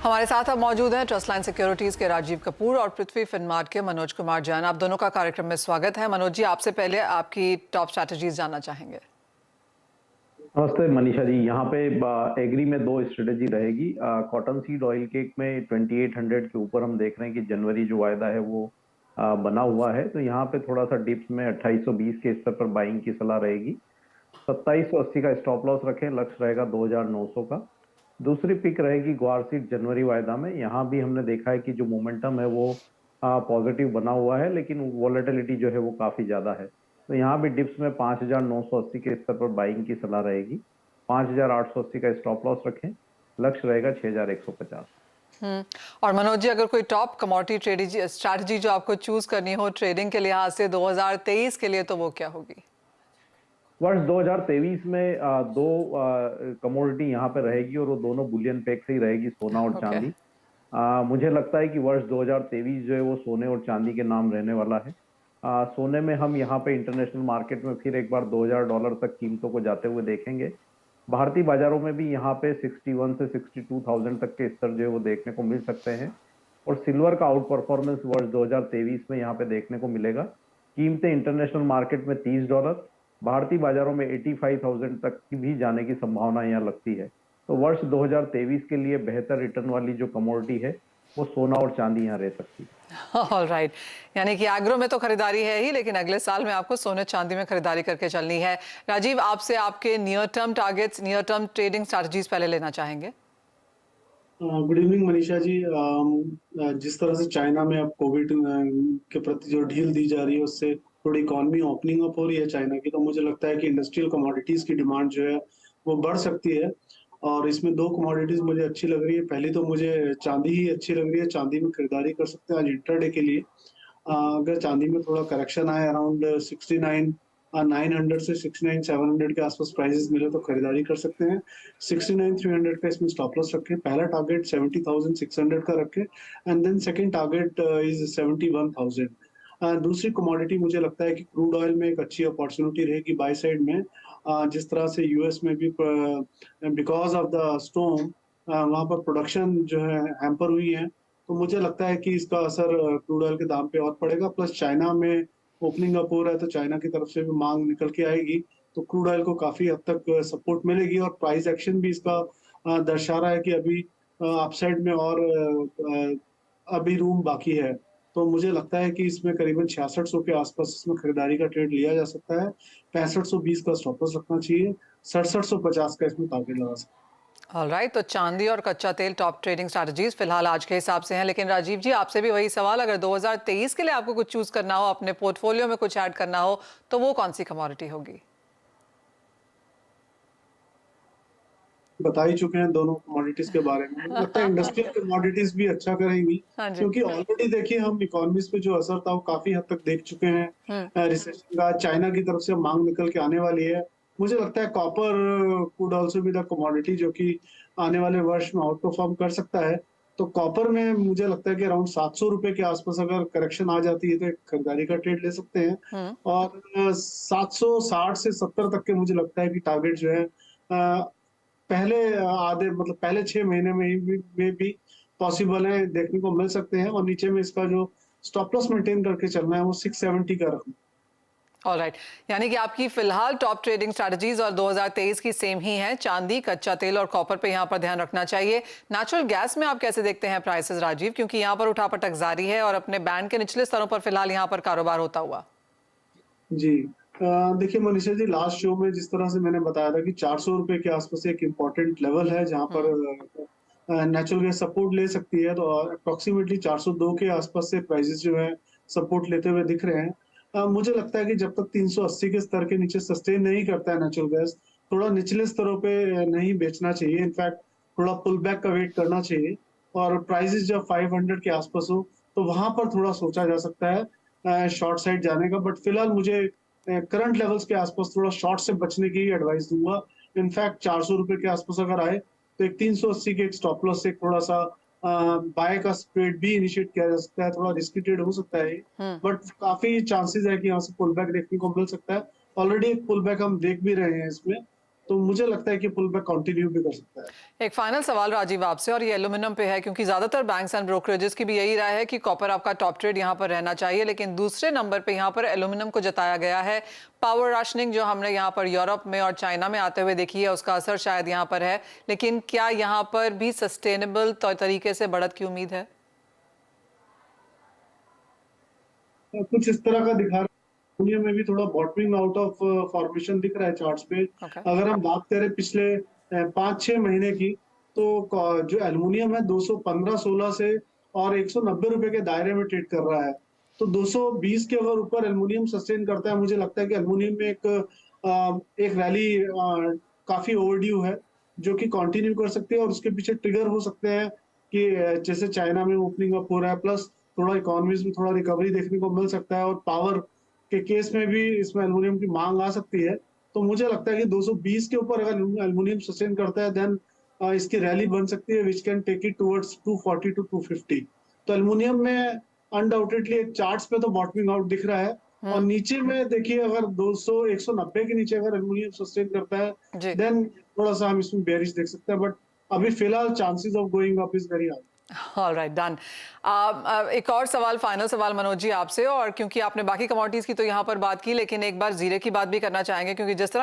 हमारे साथ अब मौजूद हैं ट्रस्ट लाइन सिक्योरिटीज के राजीव कपूर और पृथ्वी फिनमार्ट के मनोज कुमार जैन। आप दोनों का कार्यक्रम में स्वागत है। मनोज जी, आपसे पहले आपकी टॉप स्ट्रैटेजीज जानना चाहेंगे। नमस्ते मनीषा जी। यहाँ पे एग्री में दो स्ट्रेटेजी रहेगी। कॉटन सीड ऑयल केक में 2800 के ऊपर हम देख रहे हैं कि जनवरी जो वायदा है वो बना हुआ है, तो यहाँ पे थोड़ा सा डिप्स में 2820 के स्तर पर बाइंग की सलाह रहेगी। 2780 का स्टॉप लॉस रखें, लक्ष्य रहेगा 2900 का। दूसरी पिक रहेगी ग्वार सीड जनवरी वायदा में। यहाँ भी हमने देखा है कि जो मोमेंटम है वो पॉजिटिव बना हुआ है, लेकिन वॉलेटिलिटी जो है वो काफी ज्यादा है, तो यहाँ भी डिप्स में 5980 के स्तर पर बाइंग की सलाह रहेगी। 5880 का स्टॉप लॉस रखें, लक्ष्य रहेगा 6150। और मनोज जी, अगर कोई टॉप कमोडिटी स्ट्रैटेजी जो आपको चूज करनी हो ट्रेडिंग के लिहाज से 2023 के लिए, तो वो क्या होगी? वर्ष 2023 में दो कमोडिटी यहाँ पे रहेगी और वो दोनों बुलियन पेग से ही रहेगी, सोना और चांदी। मुझे लगता है कि वर्ष 2023 जो है वो सोने और चांदी के नाम रहने वाला है। सोने में हम यहाँ पे इंटरनेशनल मार्केट में फिर एक बार $2000 तक कीमतों को जाते हुए देखेंगे। भारतीय बाजारों में भी यहाँ पे 61 से 62,000 तक के स्तर जो है वो देखने को मिल सकते हैं। और सिल्वर का आउट परफॉर्मेंस वर्ष 2023 में यहाँ पे देखने को मिलेगा। कीमतें इंटरनेशनल मार्केट में $30, भारतीय बाजारों में 85,000 तक की भी जाने की संभावना यहाँ लगती है। तो वर्ष 2023 के लिए बेहतर रिटर्न वाली जो कमोडिटी है वो सोना और चांदी यहाँ रह सकती है। ऑलराइट, यानी कि एग्रो में तो खरीदारी है ही, लेकिन अगले साल में आपको सोने चांदी में खरीदारी करके चलनी है। राजीव, आपसे आपके near term targets, near term trading strategies पहले लेना चाहेंगे। Good evening Manisha ji. जिस तरह से चाइना में अब कोविड के प्रति जो ढील दी जा रही है उससे थोड़ी इकोनॉमी ओपनिंग अप हो रही है चाइना की, तो मुझे लगता है कि इंडस्ट्रियल कमोडिटीज की डिमांड जो है वो बढ़ सकती है। और इसमें दो कमोडिटीज मुझे अच्छी लग रही है। पहली तो मुझे चांदी ही अच्छी लग रही है, चांदी में खरीदारी कर सकते हैं आज इंट्राडे के लिए। अगर चांदी में थोड़ा करेक्शन आए अराउंड 69,900 से 69,700 के आसपास प्राइसेस मिले तो खरीदारी कर सकते हैं। 69,300 का इसमें स्टॉप लॉस रखें। पहला टारगेट 70,600 का रखें and then second target is 71,000। दूसरी कमोडिटी मुझे लगता है कि क्रूड ऑयल में एक अच्छी अपॉर्चुनिटी रहेगी बाय साइड में। जिस तरह से यूएस में भी बिकॉज ऑफ द स्टॉर्म वहां पर प्रोडक्शन जो है हैम्पर हुई है, तो मुझे लगता है कि इसका असर क्रूड ऑयल के दाम पे और पड़ेगा। प्लस चाइना में ओपनिंग अप हो रहा है तो चाइना की तरफ से भी मांग निकल के आएगी, तो क्रूड ऑयल को काफी हद तक सपोर्ट मिलेगी। और प्राइस एक्शन भी इसका दर्शा रहा है कि अभी अपसाइड में और अभी रूम बाकी है। तो मुझे लगता है कि इसमें करीबन 6600 के आसपास इसमें खरीदारी का ट्रेड लिया जा सकता है। 6520 का स्टॉप लॉस रखना चाहिए। 6750 का इसमें टारगेट लगा सकते हैं। ऑलराइट, तो चांदी और कच्चा तेल टॉप ट्रेडिंग स्ट्रैटेजीज फिलहाल आज के हिसाब से हैं। लेकिन राजीव जी, आपसे भी वही सवाल, अगर 2023 के लिए आपको कुछ चूज करना हो, अपने पोर्टफोलियो में कुछ ऐड करना हो, तो वो कौन सी कमोडिटी होगी? बता ही चुके हैं दोनों कमोडिटीज के बारे में। लगता है इंडस्ट्रियल कमोडिटीज भी अच्छा करेंगी, क्योंकि ऑलरेडी देखिए हम इकोनॉमीज पे जो असर था वो काफी हद तक देख चुके हैं। रिसेशन का चाइना की तरफ से मांग निकल के आने वाली है। मुझे लगता है copper could also be the commodity जो कि आने वाले वर्ष में आउट परफॉर्म कर सकता है। तो कॉपर में मुझे लगता है कि अराउंड 700 रुपए के आसपास अगर करेक्शन आ जाती है तो एक खरीदारी का ट्रेड ले सकते हैं। और 760 से 70 तक के मुझे लगता है कि टारगेट जो है पहले आधे मतलब पहले 6 महीने में भी पॉसिबल है, देखने को मिल सकते हैं। और नीचे में इसका जो स्टॉप लॉस मेंटेन करके चलना है वो 670 का रखना। ऑलराइट, यानी कि आपकी फिलहाल टॉप ट्रेडिंग स्ट्रैटेजीज और 2023 की सेम ही हैं। चांदी, कच्चा तेल और कॉपर पे यहाँ पर ध्यान रखना चाहिए। नेचुरल गैस में आप कैसे देखते हैं प्राइसेस राजीव, क्योंकि यहाँ पर उठापटक जारी है और अपने बैंड के निचले स्तरों पर फिलहाल यहाँ पर कारोबार होता हुआ? जी देखिए मनीषा जी, लास्ट शो में जिस तरह से मैंने बताया था कि 400 रुपए के आसपास एक इम्पोर्टेंट लेवल है जहां पर नेचुरल गैस सपोर्ट ले सकती है। तो अप्रोक्सीमेटली 402 के आसपास से प्राइसेस जो है सपोर्ट लेते हुए दिख रहे हैं। मुझे लगता है कि जब तक 380 के स्तर के नीचे सस्टेन नहीं करता है नेचुरल गैस, थोड़ा निचले स्तरों पे नहीं बेचना चाहिए। इनफैक्ट थोड़ा पुल बैक का वेट करना चाहिए। और प्राइसेस जब 500 के आसपास हो तो वहां पर थोड़ा सोचा जा सकता है शॉर्ट साइड जाने का। बट फिलहाल मुझे करंट लेवल्स के आसपास थोड़ा शॉर्ट से बचने की एडवाइस दूंगा। इनफैक्ट 400 रुपए के आसपास अगर आए तो एक 380 के एक स्टॉप लॉस से थोड़ा सा बाय का स्प्रेड भी इनिशिएट किया जा सकता है। थोड़ा रिस्की ट्रेड हो सकता है, बट काफी चांसेस है कि यहाँ से पुल बैक देखने को मिल सकता है। ऑलरेडी एक पुल बैक हम देख भी रहे हैं इसमें। तो मुझे लगता है कि पुल बैक कंटिन्यू भी कर सकता है। एक फाइनल सवाल राजीव आपसे, और ये एल्यूमिनियम पे है, क्योंकि ज्यादातर बैंक्स एंड ब्रोकरेजेस की भी यही राय है कि कॉपर आपका टॉप ट्रेड यहाँ पर रहना चाहिए, लेकिन दूसरे नंबर पे यहाँ पर एल्यूमिनियम को जताया गया है। पावर राशनिंग जो हमने यहाँ पर यूरोप में और चाइना में आते हुए देखी है, उसका असर शायद यहाँ पर है, लेकिन क्या यहाँ पर भी सस्टेनेबल तरीके से बढ़त की उम्मीद है? कुछ इस तरह का दिखा रहा है, दुनिया में भी थोड़ा बॉटमिंग आउट ऑफ फॉर्मेशन दिख रहा है चार्ट्स पे। Okay. अगर हम बात करें पिछले 5-6 महीने की, तो जो एल्युमिनियम है 215-16 से और 190 रुपए के दायरे में ट्रेड कर रहा है। तो 220 के अगर ऊपर एल्युमिनियम सस्टेन करता है, मुझे लगता है कि एल्युमिनियम में एक रैली काफी ओवरड्यू है, जो कि कंटिन्यू कर सकती है, और उसके पीछे ट्रिगर हो सकते हैं कि जैसे चाइना में ओपनिंग अप हो रहा है, प्लस थोड़ा इकोनॉमीज में थोड़ा रिकवरी देखने को मिल सकता है, और पावर के केस में भी इसमें एल्युमिनियम की मांग आ सकती है। तो मुझे लगता है कि 220 के ऊपर अगर एल्युमिनियम सस्टेन करता है, देन इसकी रैली बन सकती है, which can take it towards 240 to 250। तो एल्युमिनियम में अनडाउटेडली एक चार्ट्स पे तो बॉटमिंग आउट दिख रहा है, और नीचे में देखिए अगर 190 के नीचे अगर एल्युमिनियम सस्टेन करता जी। है, देन थोड़ा सा हम इसमें बेरिश देख सकते हैं, बट अभी फिलहाल chances of going up is very high. All right, done. एक और सवाल, फाइनल सवाल मनोज जी आपसे, और क्योंकि आपने बाकी कमोडिटीज की तो यहाँ पर बात की, लेकिन एक बार जीरे की बात भी करना चाहेंगे, क्योंकि जिस तरह